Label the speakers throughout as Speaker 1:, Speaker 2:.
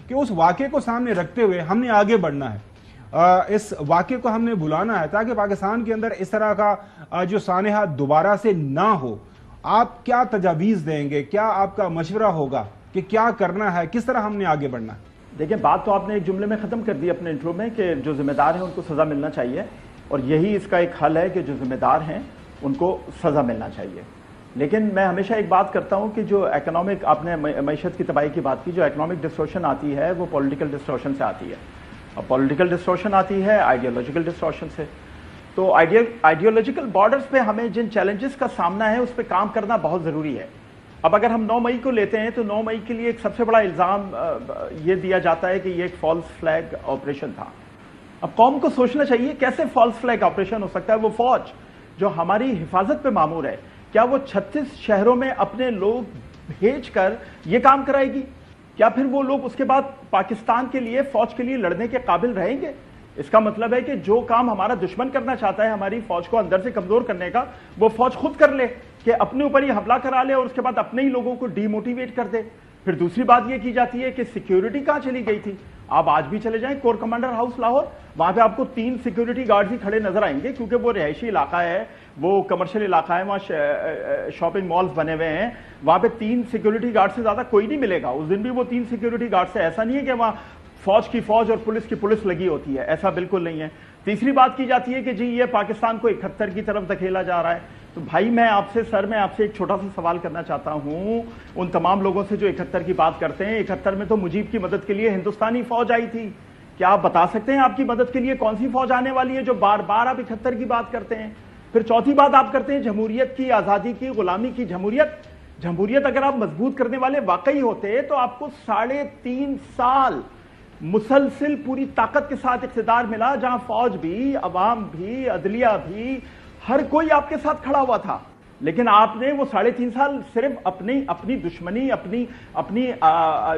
Speaker 1: कि उस वाक़े को सामने रखते हुए हमने आगे बढ़ना है, इस वाक़े को हमने भुलाना है ताकि पाकिस्तान के अंदर इस तरह का जो सानेहा दोबारा से ना हो। आप क्या तजावीज़ देंगे, क्या आपका मशवरा होगा कि क्या करना है, किस तरह हमने आगे बढ़ना है?
Speaker 2: देखिए, बात तो आपने एक जुमले में ख़त्म कर दी अपने इंट्रो में कि जो जिम्मेदार हैं उनको सज़ा मिलना चाहिए, और यही इसका एक हल है कि जो जिम्मेदार हैं उनको सज़ा मिलना चाहिए। लेकिन मैं हमेशा एक बात करता हूं कि जो इकोनॉमिक, आपने मईशत की तबाही की बात की, जो इकोनॉमिक डिस्टॉर्शन आती है वो पॉलिटिकल डिस्टॉर्शन से आती है, और पॉलिटिकल डिस्टॉर्शन आती है आइडियोलॉजिकल डिस्टॉर्शन से। तो आइडियोलॉजिकल बॉर्डर्स पे हमें जिन चैलेंजेस का सामना है उस पर काम करना बहुत ज़रूरी है। अब अगर हम 9 मई को लेते हैं तो 9 मई के लिए एक सबसे बड़ा इल्ज़ाम ये दिया जाता है कि ये एक फॉल्स फ्लैग ऑपरेशन था। अब कौम को सोचना चाहिए कैसे फॉल्स फ्लैग ऑपरेशन हो सकता है। वो फौज जो हमारी हिफाजत पे मामूर है, क्या वो 36 शहरों में अपने लोग भेजकर ये काम कराएगी? क्या फिर वो लोग उसके बाद पाकिस्तान के लिए, फौज के लिए लड़ने के काबिल रहेंगे? इसका मतलब है कि जो काम हमारा दुश्मन करना चाहता है हमारी फौज को अंदर से कमजोर करने का, वो फौज खुद कर ले, कि अपने ऊपर ही हमला करा ले और उसके बाद अपने ही लोगों को डीमोटिवेट कर दे। फिर दूसरी बात यह की जाती है कि सिक्योरिटी कहां चली गई थी। आप आज भी चले जाएं कोर कमांडर हाउस लाहौर, वहां पे आपको 3 सिक्योरिटी गार्ड्स ही खड़े नजर आएंगे, क्योंकि वो रिहायशी इलाका है, वो कमर्शियल इलाका है, वहां शॉपिंग मॉल्स बने हुए हैं, वहां पे 3 सिक्योरिटी गार्ड से ज्यादा कोई नहीं मिलेगा। उस दिन भी वो 3 सिक्योरिटी गार्ड से, ऐसा नहीं है कि वहां फौज की फौज और पुलिस की पुलिस लगी होती है, ऐसा बिल्कुल नहीं है। तीसरी बात की जाती है कि जी ये पाकिस्तान को 71 की तरफ धकेला जा रहा है। तो भाई मैं आपसे एक छोटा सा सवाल करना चाहता हूं उन तमाम लोगों से जो 71 की बात करते हैं। 71 में तो मुजीब की मदद के लिए हिंदुस्तानी फौज आई थी। क्या आप बता सकते हैं आपकी मदद के लिए कौन सी फौज आने वाली है जो बार बार आप 71 की बात करते हैं? फिर चौथी बात आप करते हैं जमहूरियत की, आजादी की, गुलामी की। जमहूरियत अगर आप मजबूत करने वाले वाकई होते तो आपको 3.5 साल मुसलसिल पूरी ताकत के साथ इख्तिदार मिला, जहां फौज भी, अवाम भी, अदलिया भी, हर कोई आपके साथ खड़ा हुआ था। लेकिन आपने वो 3.5 साल सिर्फ अपनी दुश्मनी, अपनी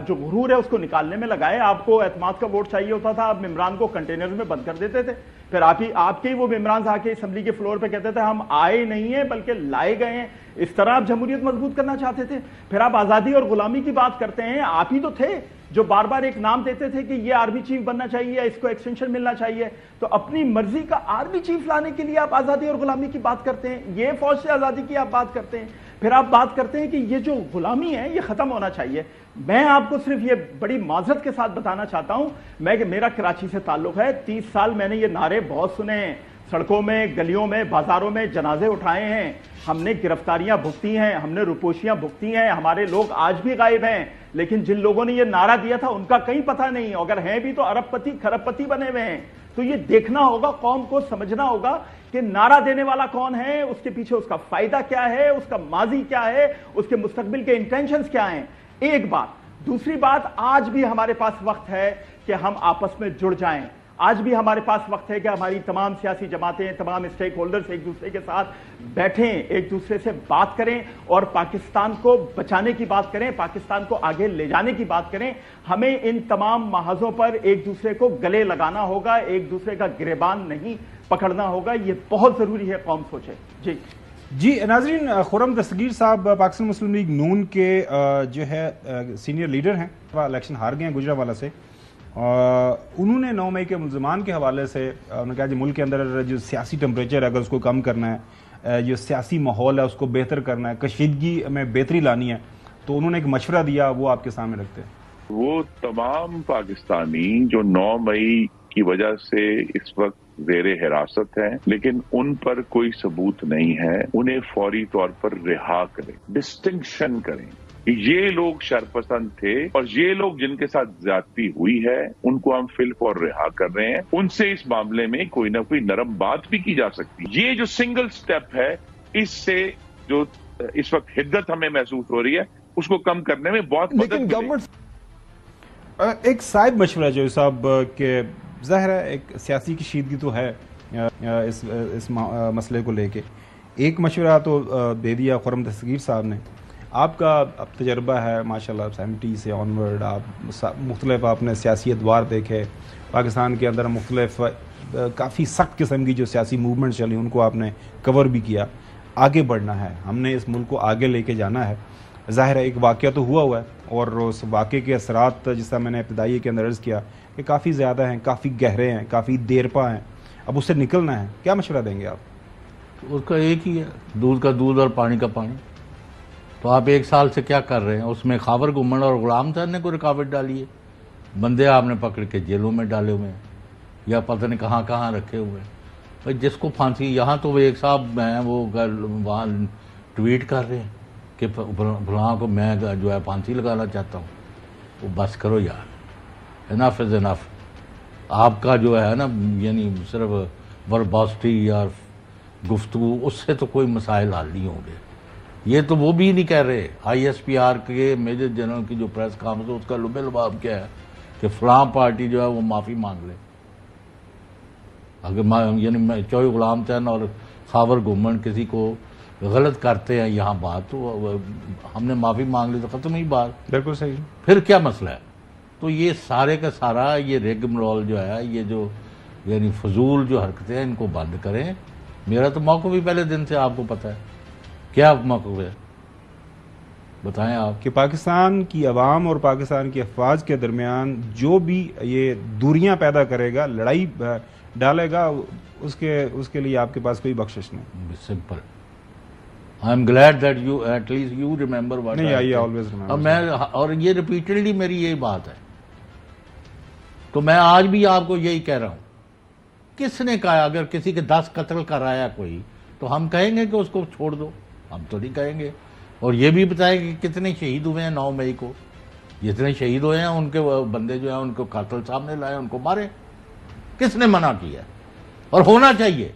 Speaker 2: जो गुरूर है उसको निकालने में लगाए। आपको एतमाद का वोट चाहिए होता था, आप इमरान को कंटेनर में बंद कर देते थे। फिर आपके ही वो इमरान आके असेंबली के फ्लोर पे कहते थे हम आए नहीं है बल्कि लाए गए हैं। इस तरह आप जमहूरियत मजबूत करना चाहते थे। फिर आप आजादी और गुलामी की बात करते हैं, आप ही तो थे जो बार बार एक नाम देते थे कि ये आर्मी चीफ बनना चाहिए, इसको एक्सटेंशन मिलना चाहिए। तो अपनी मर्जी का आर्मी चीफ लाने के लिए आप आजादी और गुलामी की बात करते हैं, ये फौज से आजादी की आप बात करते हैं। फिर आप बात करते हैं कि ये जो गुलामी है ये खत्म होना चाहिए। मैं आपको सिर्फ ये बड़ी माजरत के साथ बताना चाहता हूं, मेरा कराची से ताल्लुक है। 30 साल मैंने ये नारे बहुत सुने हैं, सड़कों में, गलियों में, बाजारों में जनाजे उठाए हैं, हमने गिरफ्तारियां भुगती हैं, हमने रुपोशियां भुगती हैं, हमारे लोग आज भी गायब हैं। लेकिन जिन लोगों ने ये नारा दिया था उनका कहीं पता नहीं, अगर हैं भी तो अरबपति खरबपति बने हुए हैं। तो ये देखना होगा, कौम को समझना होगा कि नारा देने वाला कौन है, उसके पीछे उसका फायदा क्या है, उसका माजी क्या है, उसके मुस्तकबिल के इंटेंशंस क्या हैं। एक बात। दूसरी बात, आज भी हमारे पास वक्त है कि हम आपस में जुड़ जाएं। आज भी हमारे पास वक्त है कि हमारी तमाम सियासी जमातें, तमाम स्टेक होल्डर्स एक दूसरे के साथ बैठें, एक दूसरे से बात करें और पाकिस्तान को बचाने की बात करें, पाकिस्तान को आगे ले जाने की बात करें। हमें इन तमाम महाजों पर एक दूसरे को गले लगाना होगा, एक दूसरे का गिरेबान नहीं पकड़ना होगा। ये बहुत जरूरी है, कौम सोचे।
Speaker 1: जी नाजरीन, खुर्रम दस्तगीर साहब पाकिस्तान मुस्लिम लीग नून के जो है सीनियर लीडर हैं, इलेक्शन हार गए हैं गुजरावाला से। उन्होंने 9 मई के मुल्ज़मान के हवाले से उन्होंने कहा कि मुल्क के अंदर जो सियासी टेम्परेचर है अगर उसको कम करना है, जो सियासी माहौल है उसको बेहतर करना है, कशीदगी में बेहतरी लानी है, तो उन्होंने एक मशवरा दिया, वो आपके सामने रखते हैं।
Speaker 3: वो तमाम पाकिस्तानी जो 9 मई की वजह से इस वक्त ज़ेरे हिरासत हैं, लेकिन उन पर कोई सबूत नहीं है, उन्हें फौरी तौर पर रिहा करें, डिस्टिंक्शन करें। ये लोग शरपसंद थे और ये लोग जिनके साथ ज्यादती हुई है उनको हम फिलफौर रिहा कर रहे हैं। उनसे इस मामले में कोई ना कोई नरम बात भी की जा सकती है। ये जो सिंगल स्टेप है, इससे जो इस वक्त हिद्दत हमें महसूस हो रही है उसको कम करने में बहुत
Speaker 1: लेकिन गवर्नमेंट एक साइड मशवरा जो साहब के ज़ाहिर है एक सियासी कशीदगी तो है इस मसले को लेके, एक मशवरा तो दे दिया खुर्रम दस्तगीर साहब ने। आपका अब तजर्बा है माशाल्लाह 70 से ऑनवर्ड, आप मुख्तलिफ आपने सियासी अदवार देखे पाकिस्तान के अंदर, मुख्तलिफ काफ़ी सख्त किस्म की जो सियासी मूवमेंट चली उनको आपने कवर भी किया। आगे बढ़ना है, हमने इस मुल्क को आगे लेके जाना है। ज़ाहिर है एक वाक़या तो हुआ है और उस वाक़े के असरात जिसका मैंने इब्तदाई के अंदर अर्ज़ किया कि काफ़ी ज़्यादा हैं, काफ़ी गहरे हैं, काफ़ी देरपा हैं, अब उससे निकलना है, क्या मशवरा देंगे आप?
Speaker 4: उसका एक ही है, दूध का दूध और पानी का पानी। तो आप 1 साल से क्या कर रहे हैं? उसमें खावर गुम्मन और गुलाम साहब ने कोई रुकावट डाली है? बंदे आपने पकड़ के जेलों में डाले हुए हैं या पता नहीं कहाँ कहाँ रखे हुए हैं। भाई जिसको फांसी, यहाँ तो वो एक साहब हैं वो वहाँ ट्वीट कर रहे हैं कि फलां को मैं जो है फांसी लगाना चाहता हूँ। वो बस करो यार, इनफ इज़ इनफ। आपका जो है ना यानी सिर्फ वर्बॉसिटी या गुफ्तगू, उससे तो कोई मसाइल हल नहीं होंगे। ये तो वो भी नहीं कह रहे। ISPR के मेजर जनरल की जो प्रेस कॉन्फ्रेंस है उसका लुबे लुबाब क्या है कि फलां पार्टी जो है वो माफ़ी मांग ले। अगर यानी चौधरी गुलाम चंद और खावर गुम्मन किसी को गलत करते हैं यहाँ बात, तो हमने माफ़ी मांग ली तो ख़त्म ही बात।
Speaker 1: बिल्कुल सही।
Speaker 4: फिर क्या मसला है? तो ये सारे का सारा ये रिगमरोल जो है, ये जो यानी फजूल जो हरकतें हैं, इनको बंद करें। मेरा तो मौक़िफ़ भी पहले दिन से आपको पता है। क्या मौक़िफ़ है बताएं आप?
Speaker 1: कि पाकिस्तान की अवाम और पाकिस्तान की अफवाज के दरमियान जो भी ये दूरियां पैदा करेगा, लड़ाई डालेगा, उसके लिए आपके पास कोई बख्शिश नहीं।
Speaker 4: Simple. I am glad that you at least you remember what
Speaker 1: नहीं, आई ऑलवेज रिमेंबर।
Speaker 4: अब मैं, और ये रिपीटेडली मेरी यही बात है, तो मैं आज भी आपको यही कह रहा हूं। किसने कहा अगर किसी के 10 कत्ल कराया कोई, तो हम कहेंगे कि उसको छोड़ दो? हम तो नहीं कहेंगे। और ये भी बताएं कि कितने शहीद हुए हैं 9 मई को। जितने शहीद हुए हैं उनके बंदे जो हैं उनको कातिल सामने लाए, उनको मारे। किसने मना किया? और होना चाहिए।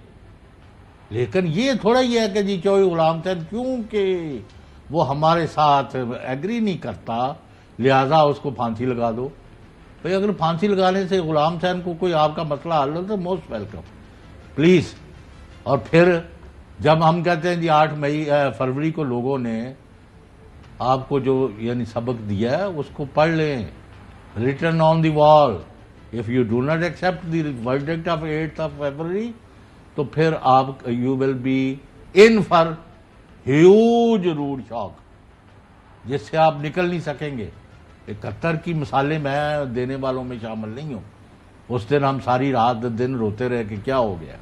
Speaker 4: लेकिन ये थोड़ा ही है कि जी चौधरी गुलाम चंद क्योंकि वो हमारे साथ एग्री नहीं करता लिहाजा उसको फांसी लगा दो। भाई अगर फांसी लगाने से गुलाम चंद को कोई आपका मसला हल हो तो मोस्ट वेलकम, प्लीज। और फिर जब हम कहते हैं जी 8 फरवरी को लोगों ने आपको जो यानी सबक दिया है उसको पढ़ लें, written on the wall. If you do not accept the verdict of 8 February, तो फिर आप you will be in for huge rude shock, जिससे आप निकल नहीं सकेंगे। 71 की मिसालें मैं देने वालों में शामिल नहीं हूं। उस दिन हम सारी रात दिन रोते रहे कि क्या हो गया।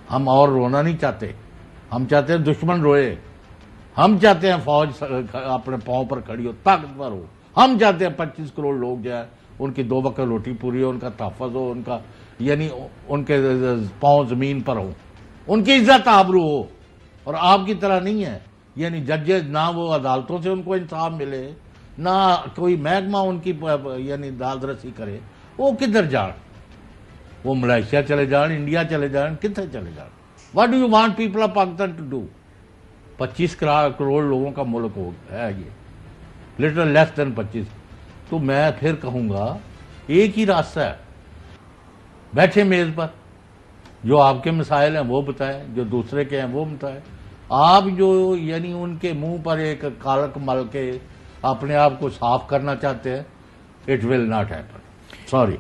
Speaker 4: हम और रोना नहीं चाहते, हम चाहते हैं दुश्मन रोए। हम चाहते हैं फौज अपने पांव पर खड़ी हो, ताकतवर हो। हम चाहते हैं 25 करोड़ लोग जो है उनकी 2 वक्त रोटी पूरी हो, उनका तहफ़्फ़ुज़ हो, उनका यानी उनके पांव जमीन पर हो, उनकी इज्जत आबरू हो। और आपकी तरह नहीं है, यानी जजेस ना वो अदालतों से उनको इंसाफ मिले, ना कोई महकमा उनकी यानी दादरसी करे। वो किधर जान? वो मलेशिया चले जान, इंडिया चले जान, कितने चले जान? What do you want people of Pakistan to do? 25 crore लोगों का मुल्क हो है ये, लिटिल लेस देन 25। तो मैं फिर कहूंगा एक ही रास्ता है, बैठे मेज पर, जो आपके मसाइल हैं वो बताएं, जो दूसरे के हैं वो बताएं। आप जो यानी उनके मुंह पर एक कालक मल के अपने आप को साफ करना चाहते हैं, it will not happen. Sorry.